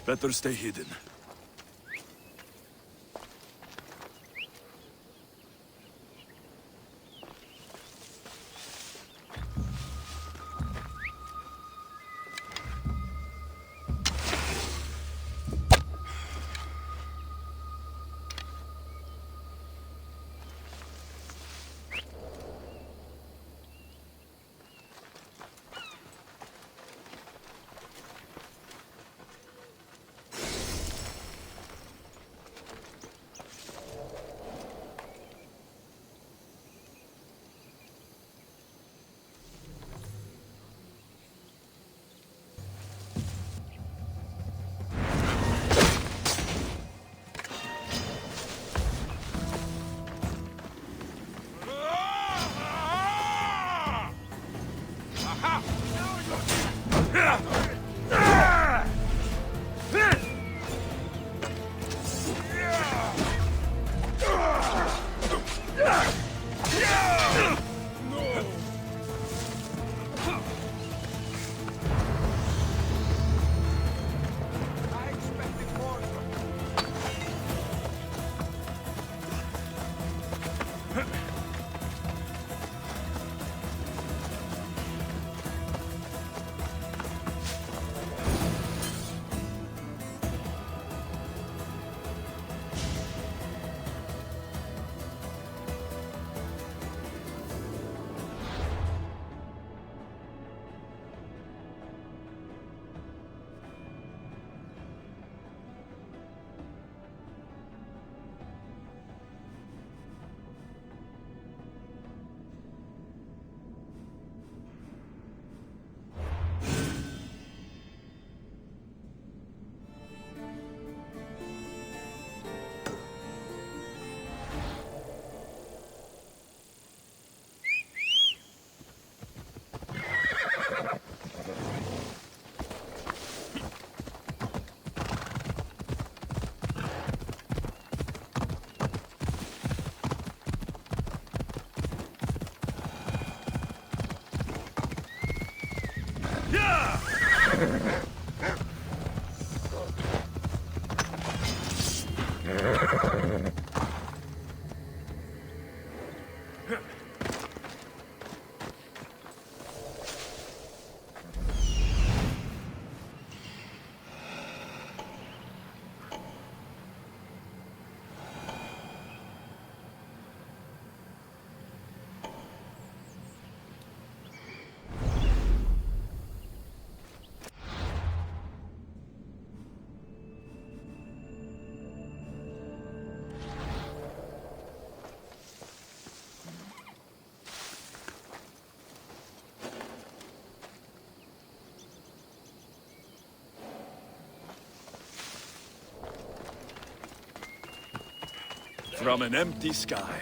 Better stay hidden. From an empty sky.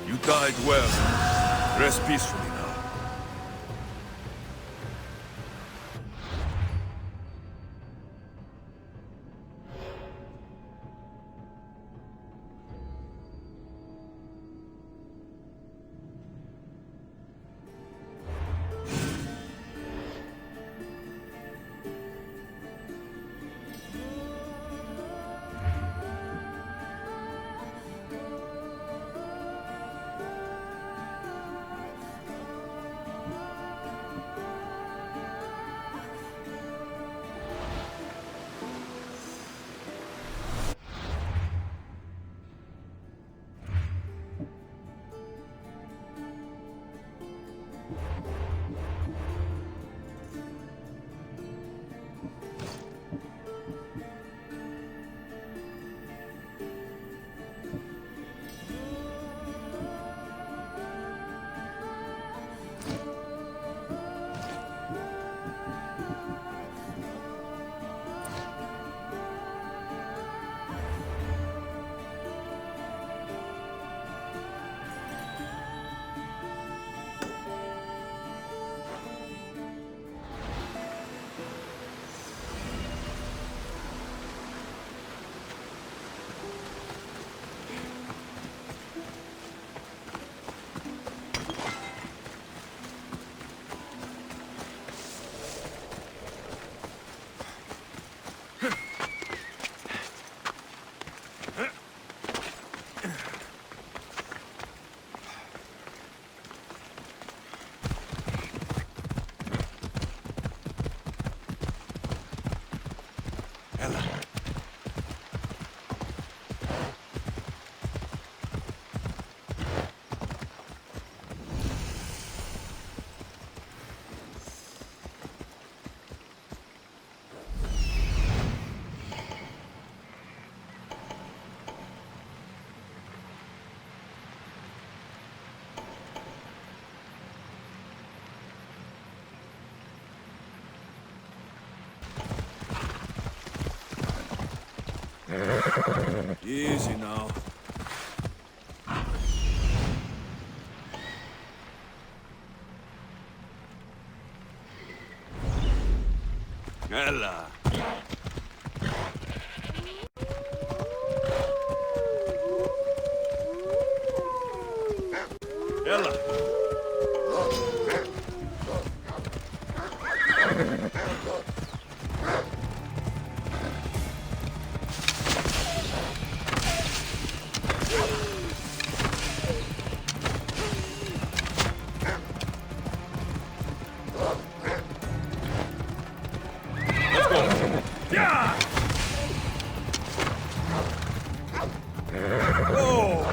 You died well. Rest peacefully now. Easy now. Ella. Ella. Let's go. Yeah. Oh.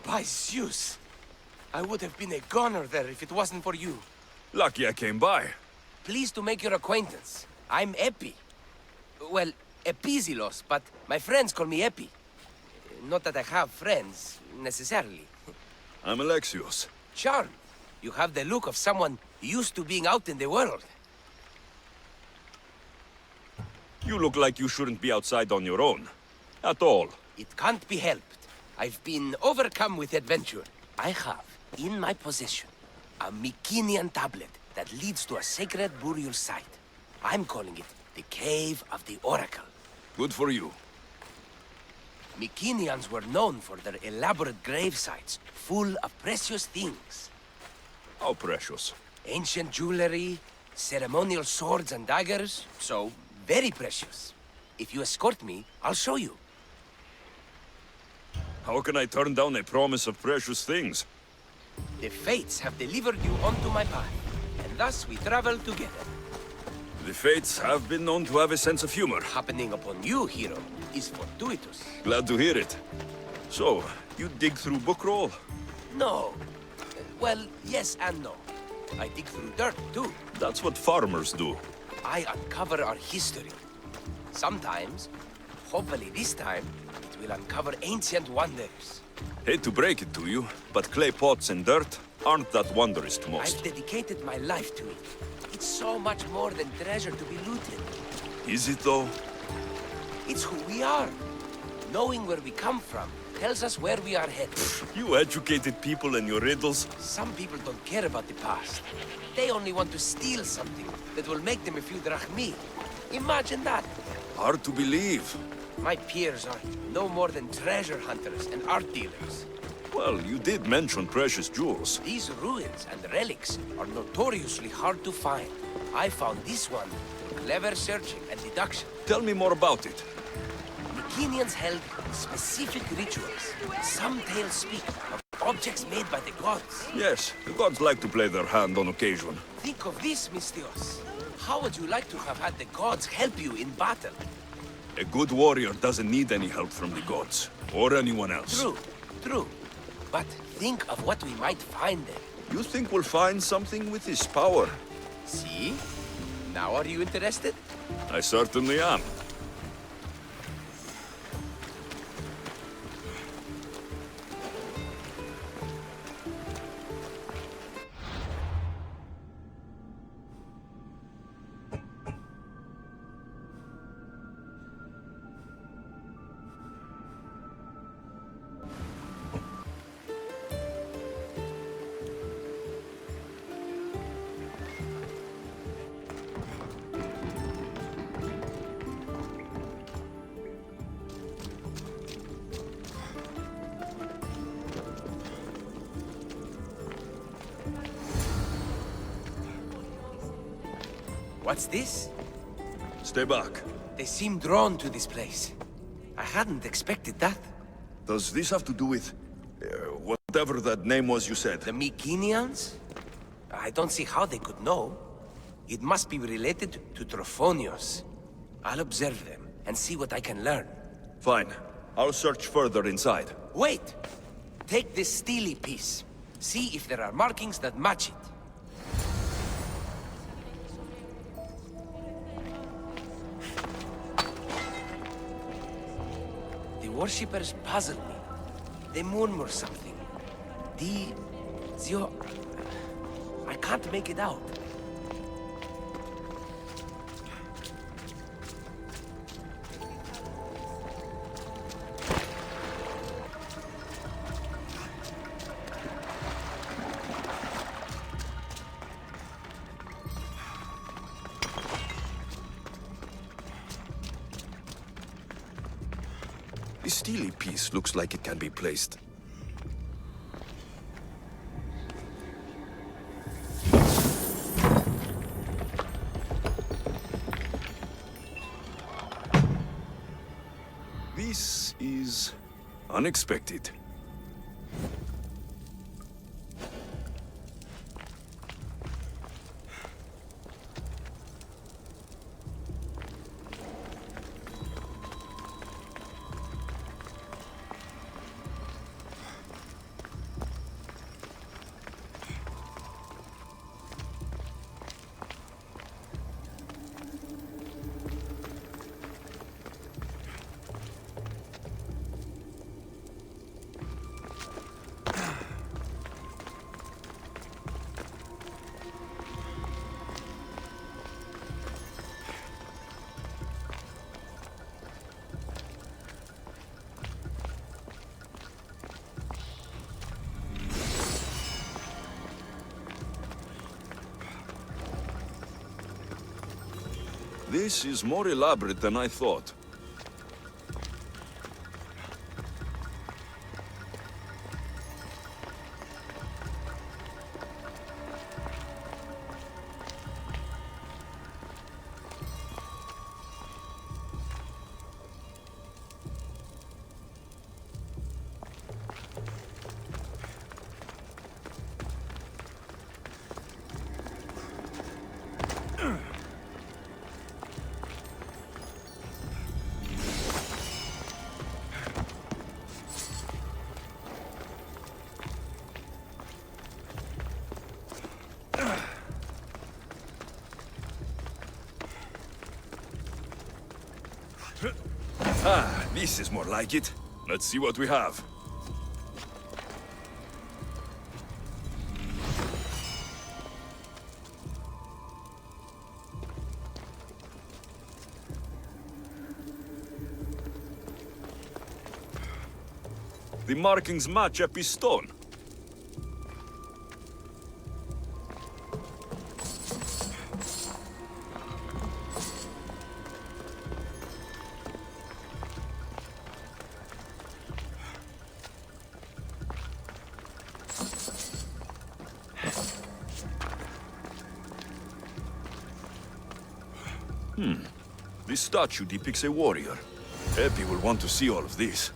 By Zeus! I would have been a goner there if it wasn't for you. Lucky I came by. Pleased to make your acquaintance. I'm Epi. Well, Epizilos, but my friends call me Epi. Not that I have friends, necessarily. I'm Alexios. Charmed. You have the look of someone used to being out in the world. You look like you shouldn't be outside on your own. At all. It can't be helped. I've been overcome with adventure. I have, in my possession, a Mycenaean tablet that leads to a sacred burial site. I'm calling it the Cave of the Oracle. Good for you. Mycenaeans were known for their elaborate grave sites, full of precious things. How precious. Ancient jewelry, ceremonial swords and daggers, so very precious. If you escort me, I'll show you. How can I turn down a promise of precious things? The fates have delivered you onto my path, and thus we travel together. The fates have been known to have a sense of humor. Happening upon you, hero, is fortuitous. Glad to hear it. So, you dig through book roll? No. Well, yes and no. I dig through dirt, too. That's what farmers do. I uncover our history. Sometimes, hopefully this time, it will uncover ancient wonders. Hate to break it to you, but clay pots and dirt aren't that wondrous to most. I've dedicated my life to it. It's so much more than treasure to be looted. Is it though? It's who we are. Knowing where we come from tells us where we are headed. You educated people and your riddles. Some people don't care about the past. They only want to steal something that will make them a few drachmi. Imagine that. Hard to believe. My peers are no more than treasure hunters and art dealers. Well, you did mention precious jewels. These ruins and relics are notoriously hard to find. I found this one through clever searching and deduction. Tell me more about it. Mycenaeans held specific rituals. Some tales speak of objects made by the gods. Yes, the gods like to play their hand on occasion. Think of this, Mystios. How would you like to have had the gods help you in battle? A good warrior doesn't need any help from the gods, or anyone else. True, true. But think of what we might find there. You think we'll find something with his power? See? Now are you interested? I certainly am. What's this? Stay back. They seem drawn to this place. I hadn't expected that. Does this have to do with... whatever that name was you said? The Mycenaeans? I don't see how they could know. It must be related to Trophonios. I'll observe them and see what I can learn. Fine. I'll search further inside. Wait! Take this steely piece. See if there are markings that match it. The worshippers puzzle me. They murmur something. Zio... I can't make it out. This steely piece looks like it can be placed. This is unexpected. This is more elaborate than I thought. Ah, this is more like it. Let's see what we have. The markings match a piston. This statue depicts a warrior. Epi will want to see all of this.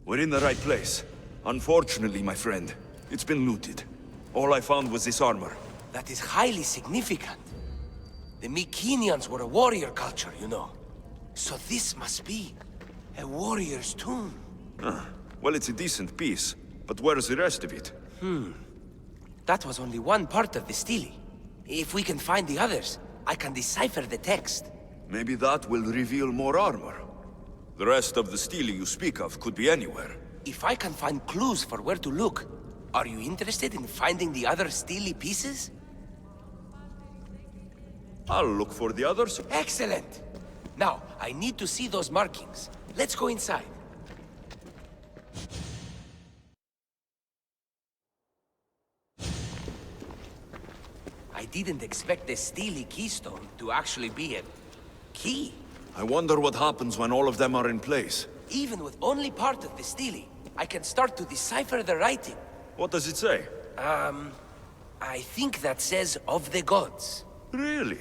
We're in the right place. Unfortunately, my friend, it's been looted. All I found was this armor. That is highly significant. The Mycenaeans were a warrior culture, you know. So this must be a warrior's tomb. Well, it's a decent piece. But where's the rest of it? That was only one part of the stele. If we can find the others, I can decipher the text. Maybe that will reveal more armor. The rest of the stele you speak of could be anywhere. If I can find clues for where to look, are you interested in finding the other stele pieces? I'll look for the others. Excellent! Now, I need to see those markings. Let's go inside. I didn't expect the stele keystone to actually be a key. I wonder what happens when all of them are in place. Even with only part of the stele, I can start to decipher the writing. What does it say? I think that says of the gods. Really?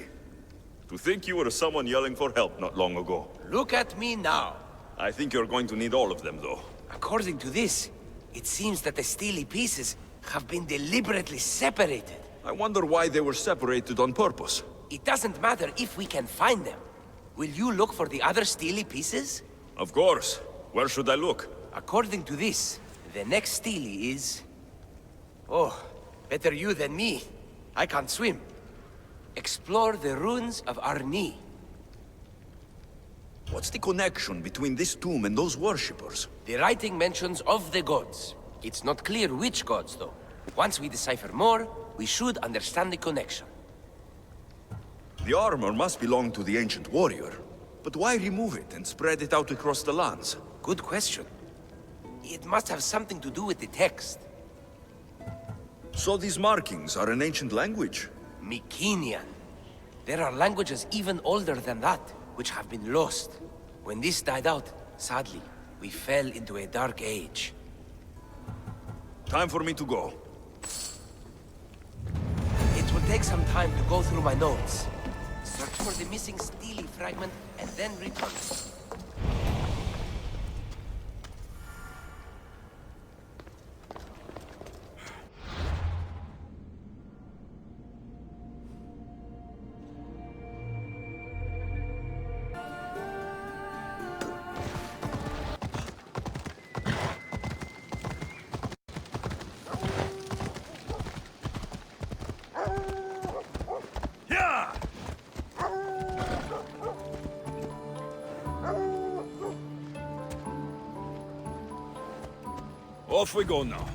To think you were someone yelling for help not long ago. Look at me now. I think you're going to need all of them, though. According to this, it seems that the stele pieces have been deliberately separated. I wonder why they were separated on purpose. It doesn't matter if we can find them. Will you look for the other stele pieces? Of course. Where should I look? According to this, the next stele is... Oh, better you than me. I can't swim. Explore the ruins of Arni. What's the connection between this tomb and those worshippers? The writing mentions of the gods. It's not clear which gods, though. Once we decipher more, we should understand the connection. The armor must belong to the ancient warrior. But why remove it and spread it out across the lands? Good question. It must have something to do with the text. So these markings are an ancient language? Mycenaean. There are languages even older than that, which have been lost. When this died out, sadly, we fell into a dark age. Time for me to go. It will take some time to go through my notes. Search for the missing stele fragment and then return. Off we go now.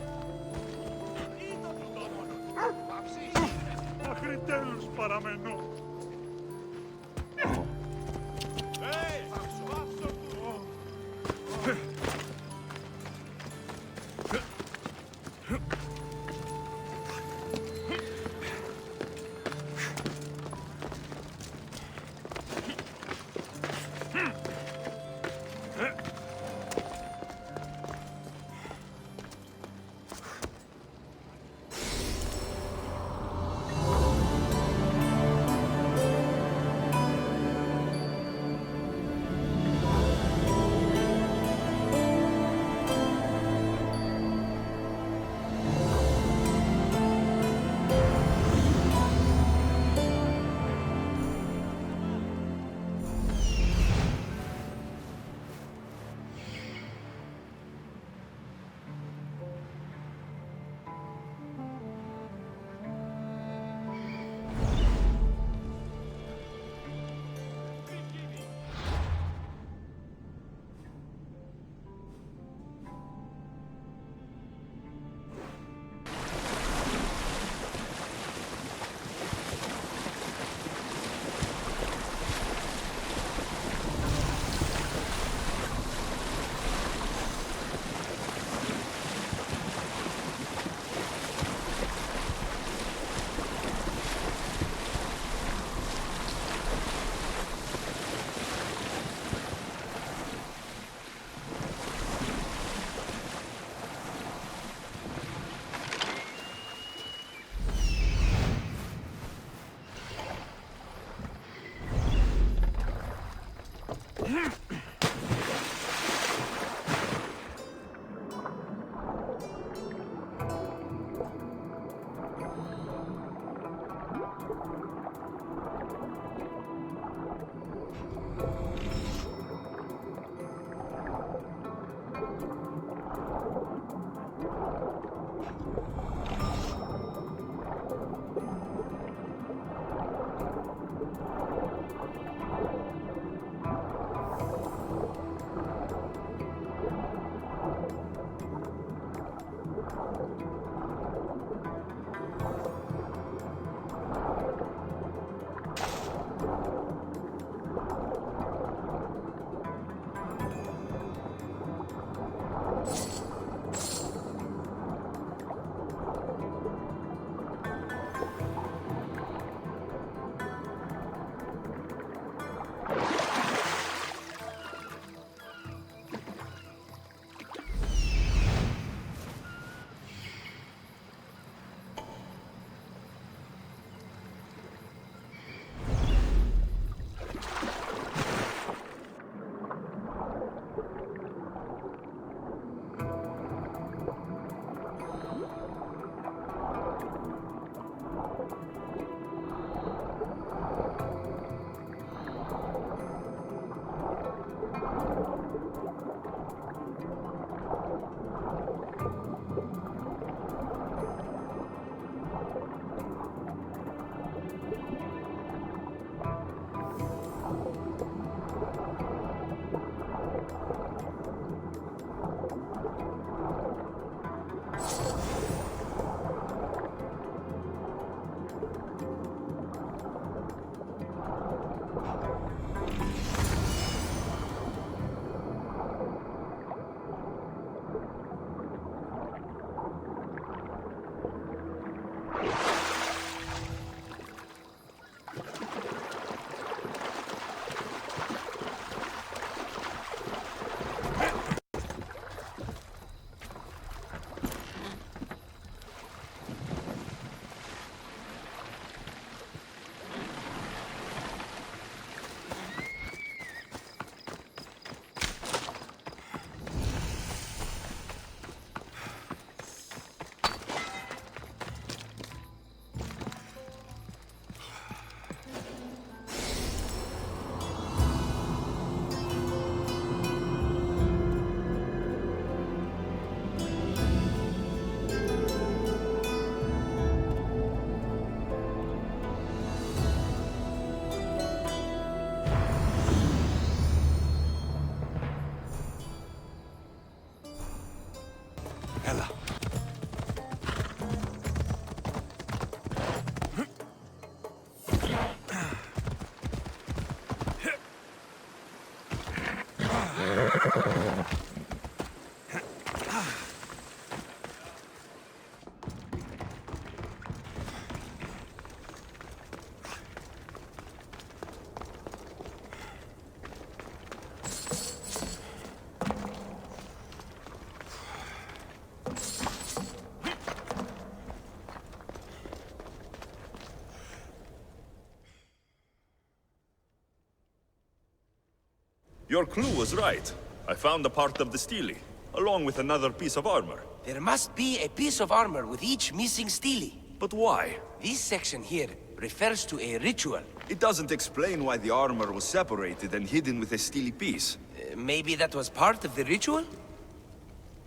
Your clue was right. I found a part of the stele, along with another piece of armor. There must be a piece of armor with each missing stele. But why? This section here refers to a ritual. It doesn't explain why the armor was separated and hidden with a stele piece. Maybe that was part of the ritual?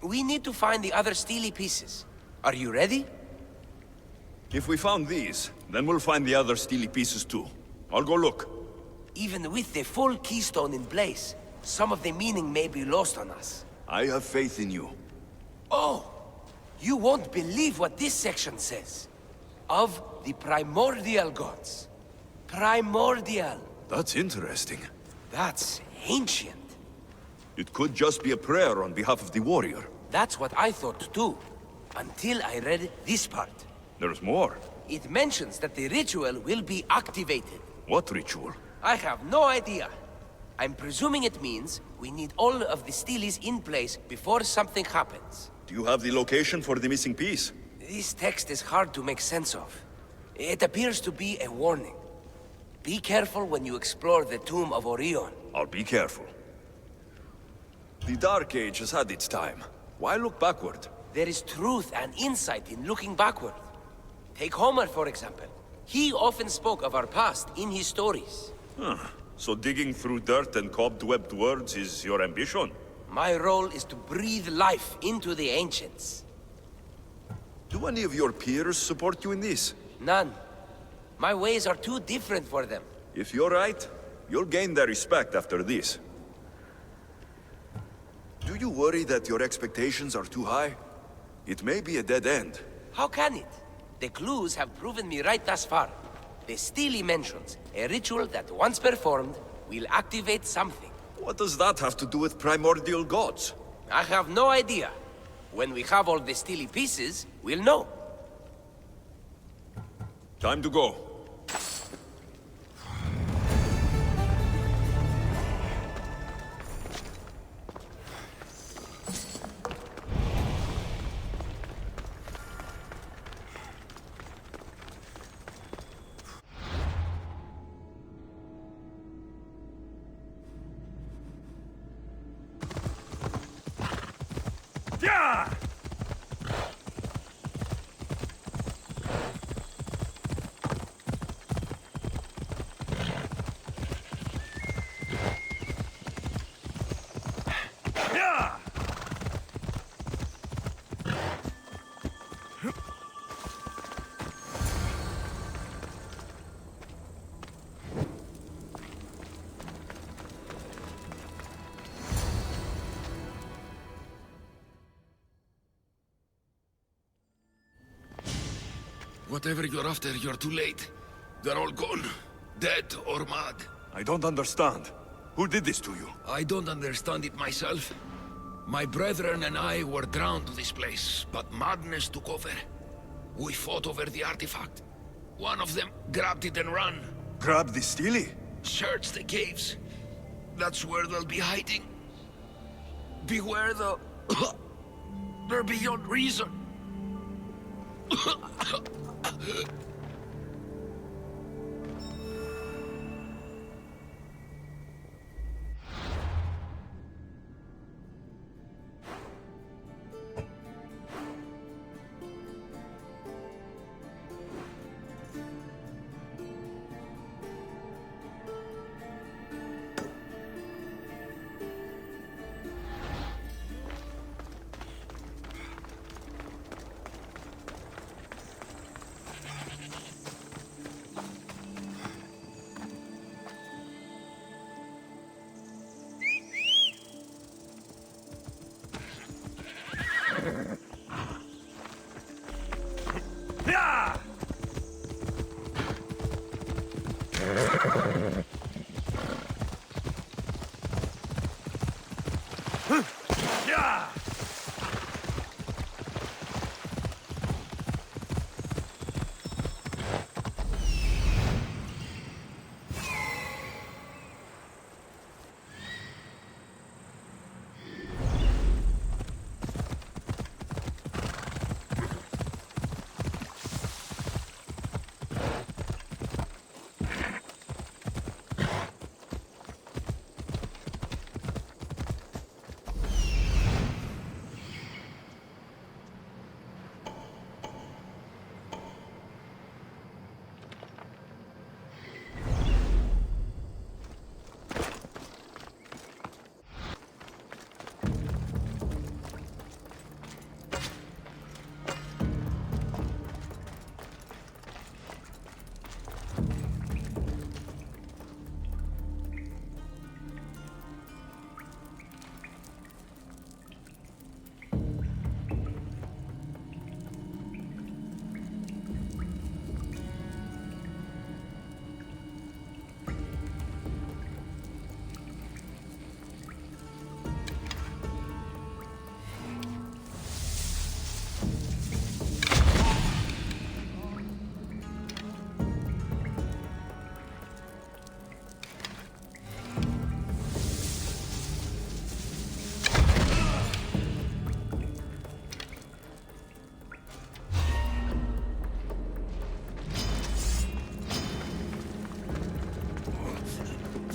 We need to find the other stele pieces. Are you ready? If we found these, then we'll find the other stele pieces too. I'll go look. Even with the full keystone in place, some of the meaning may be lost on us. I have faith in you. Oh! You won't believe what this section says. Of the primordial gods. Primordial. That's interesting. That's ancient. It could just be a prayer on behalf of the warrior. That's what I thought too. Until I read this part. There's more. It mentions that the ritual will be activated. What ritual? I have no idea. I'm presuming it means we need all of the steles in place before something happens. Do you have the location for the missing piece? This text is hard to make sense of. It appears to be a warning. Be careful when you explore the tomb of Orion. I'll be careful. The Dark Age has had its time. Why look backward? There is truth and insight in looking backward. Take Homer, for example. He often spoke of our past in his stories. So digging through dirt and cobwebbed words is your ambition? My role is to breathe life into the ancients. Do any of your peers support you in this? None. My ways are too different for them. If you're right, you'll gain their respect after this. Do you worry that your expectations are too high? It may be a dead end. How can it? The clues have proven me right thus far. The stele mentions a ritual that once performed will activate something. What does that have to do with primordial gods? I have no idea. When we have all the stele pieces, we'll know. Time to go. Whatever you're after, you're too late. They're all gone. Dead or mad. I don't understand. Who did this to you? I don't understand it myself. My brethren and I were drawn to this place, but madness took over. We fought over the artifact. One of them grabbed it and ran. Grab the stele? Search the caves. That's where they'll be hiding. Beware the... They're beyond reason.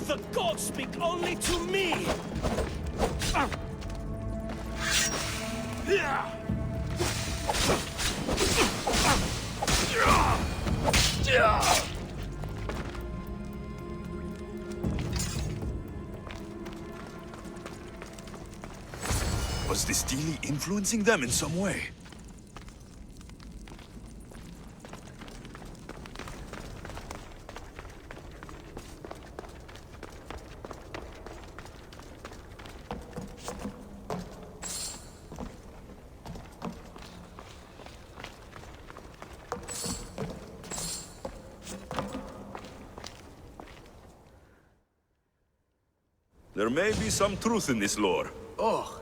The gods speak only to me! Was the Steely influencing them in some way? There may be some truth in this lore. Oh,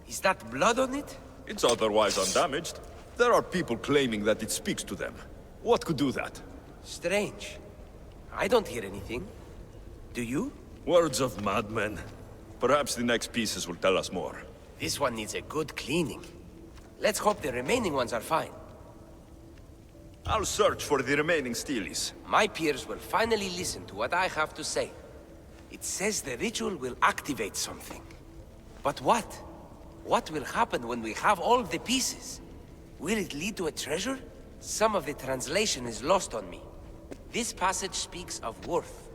is that blood on it? It's otherwise undamaged. There are people claiming that it speaks to them. What could do that? Strange. I don't hear anything. Do you? Words of madmen. Perhaps the next pieces will tell us more. This one needs a good cleaning. Let's hope the remaining ones are fine. I'll search for the remaining Steelies. My peers will finally listen to what I have to say. It says the ritual will activate something. But what? What will happen when we have all the pieces? Will it lead to a treasure? Some of the translation is lost on me. This passage speaks of worth.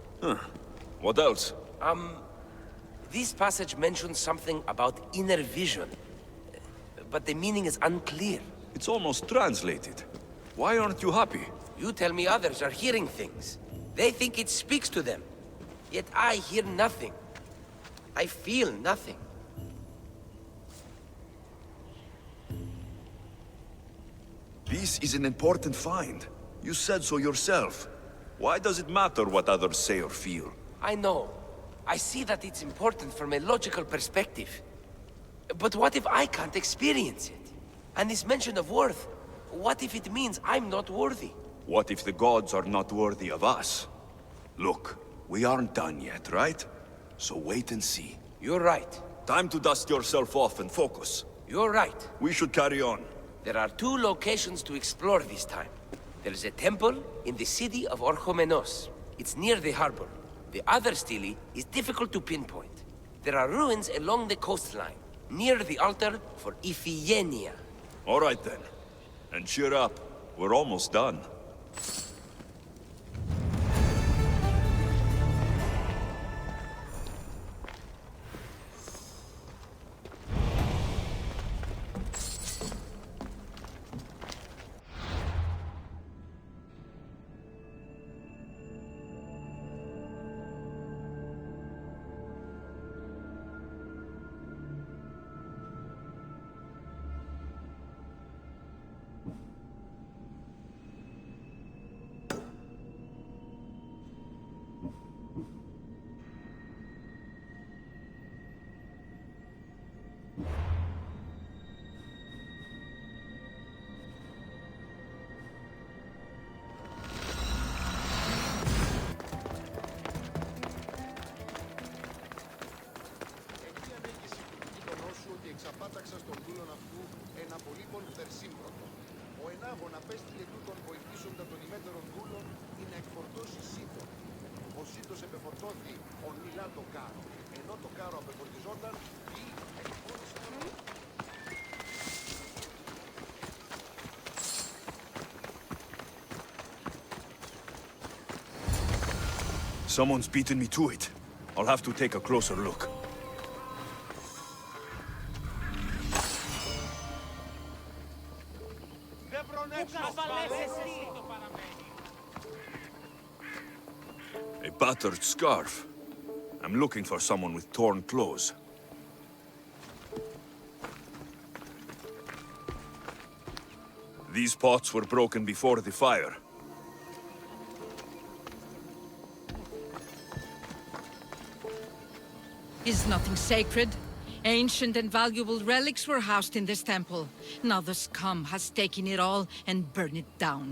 What else? This passage mentions something about inner vision. But the meaning is unclear. It's almost translated. Why aren't you happy? You tell me others are hearing things. They think it speaks to them. Yet I hear nothing. I feel nothing. This is an important find. You said so yourself. Why does it matter what others say or feel? I know. I see that it's important from a logical perspective. But what if I can't experience it? And this mention of worth, what if it means I'm not worthy? What if the gods are not worthy of us? Look, we aren't done yet, right? So wait and see. You're right. Time to dust yourself off and focus. You're right. We should carry on. There are 2 locations to explore this time. There's a temple in the city of Orchomenos. It's near the harbor. The other stele is difficult to pinpoint. There are ruins along the coastline, near the altar for Iphigenia. All right then. And cheer up. We're almost done. λοιπόν φτερσίμπρωτο. Ο ενάγων απέστειλε τούτον βοηθήσοντα των ημέτερων δούλων ή να εκφορτώσει σύντον. Ο σύντος επεφορτώθη ον μιλά το κάρο, ενώ το κάρο απεφορτιζόταν ή εκφόρτησε τον όλο. Someone's beaten me to it. I'll have to take a closer look. A battered scarf. I'm looking for someone with torn clothes. These pots were broken before the fire. Is nothing sacred? Ancient and valuable relics were housed in this temple. Now the scum has taken it all and burned it down.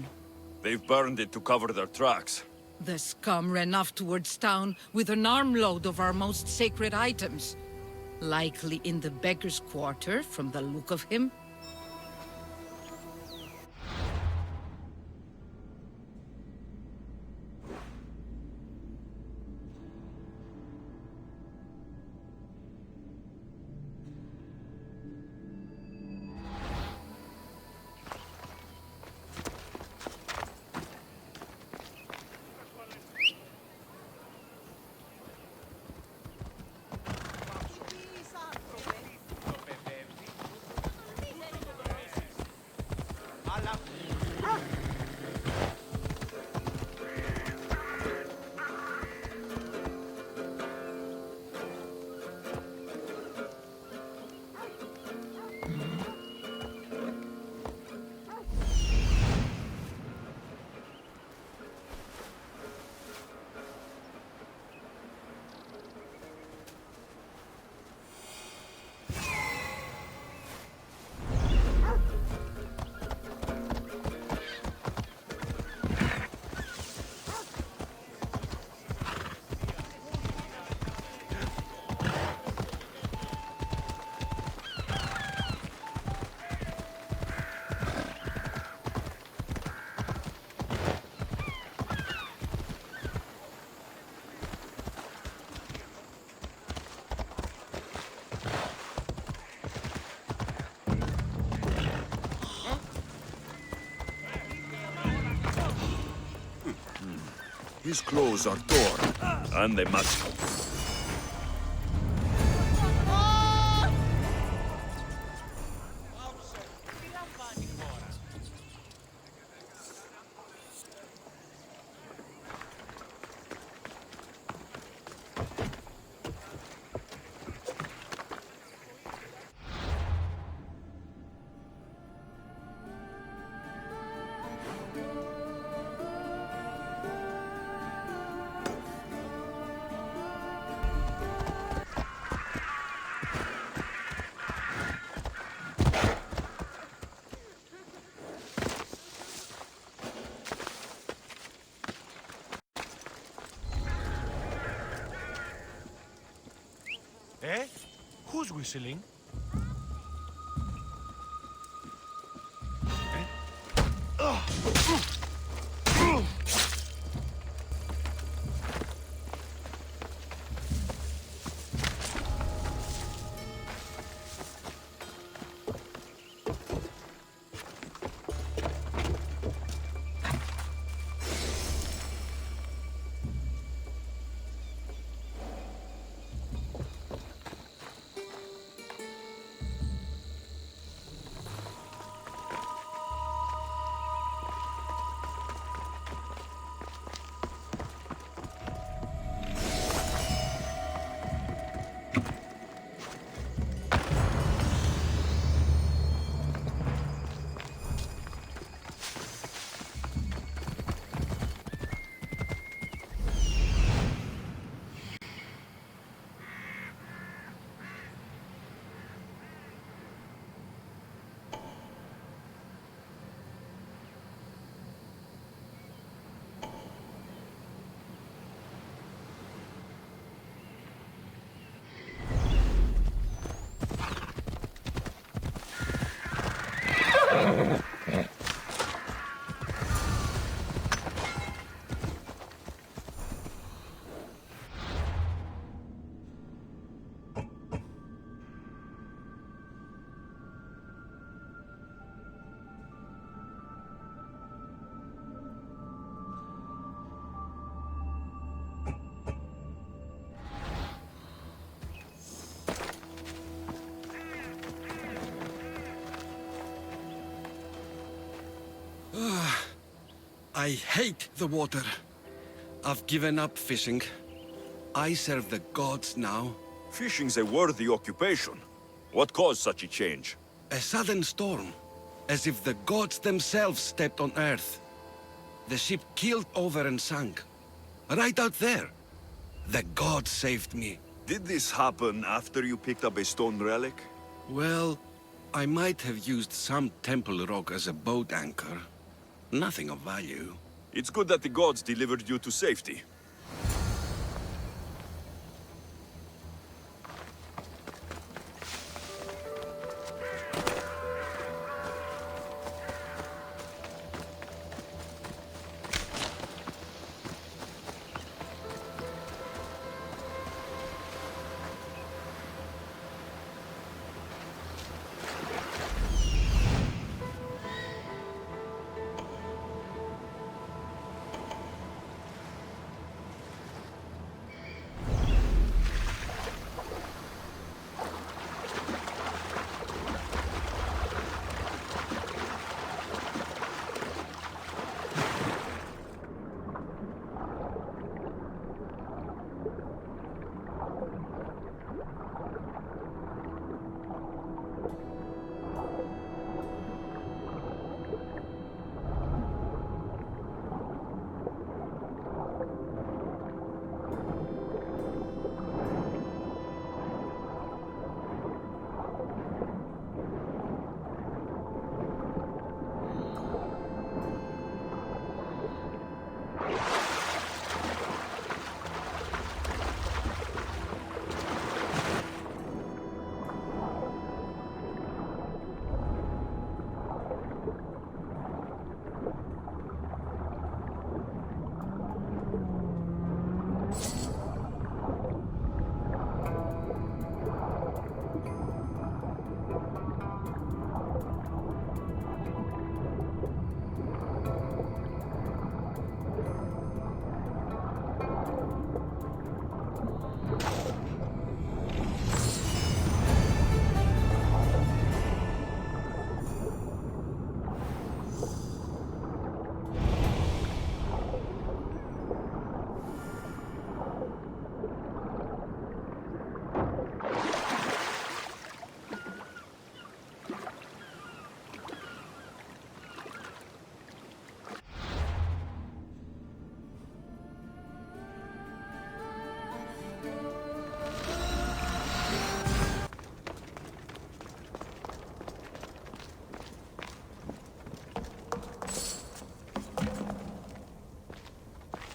They've burned it to cover their tracks. The scum ran off towards town with an armload of our most sacred items. Likely in the beggar's quarter, from the look of him. His clothes are torn, and they match. Eh? Who's whistling? I hate the water. I've given up fishing. I serve the gods now. Fishing's a worthy occupation. What caused such a change? A sudden storm, as if the gods themselves stepped on Earth. The ship keeled over and sank. Right out there. The gods saved me. Did this happen after you picked up a stone relic? Well, I might have used some temple rock as a boat anchor. Nothing of value. It's good that the gods delivered you to safety.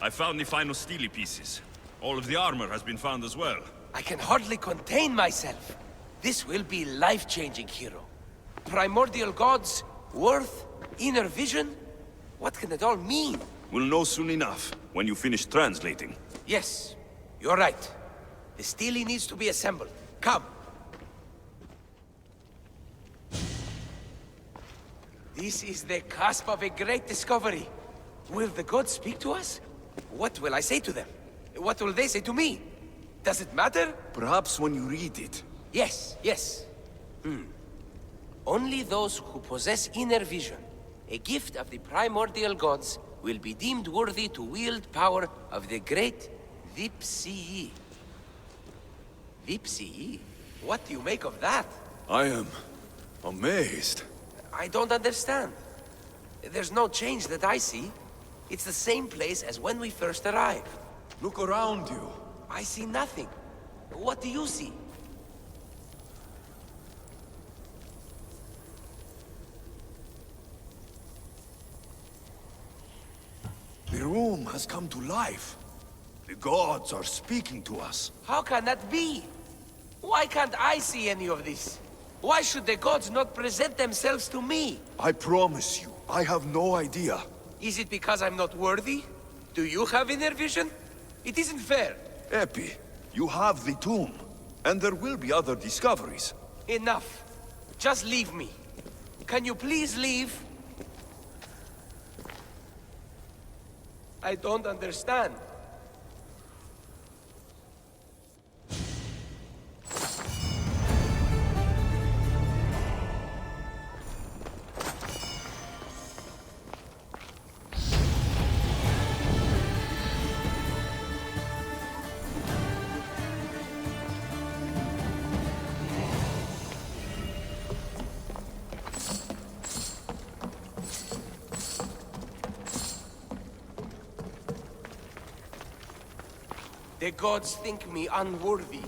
I found the final steely pieces. All of the armor has been found as well. I can hardly contain myself. This will be life-changing, hero. Primordial gods, worth, inner vision? What can it all mean? We'll know soon enough, when you finish translating. Yes, you're right. The stele needs to be assembled. Come. This is the cusp of a great discovery. Will the gods speak to us? What will I say to them? What will they say to me? Does it matter? Perhaps when you read it. Yes, yes. Only those who possess inner vision, a gift of the primordial gods, will be deemed worthy to wield power of the great Vipsii. Vipsii? What do you make of that? I am amazed. I don't understand. There's no change that I see. It's the same place as when we first arrived. Look around you. I see nothing. What do you see? The room has come to life. The gods are speaking to us. How can that be? Why can't I see any of this? Why should the gods not present themselves to me? I promise you, I have no idea. Is it because I'm not worthy? Do you have inner vision? It isn't fair. Epi, you have the tomb, and there will be other discoveries. Enough. Just leave me. Can you please leave? I don't understand. The gods think me unworthy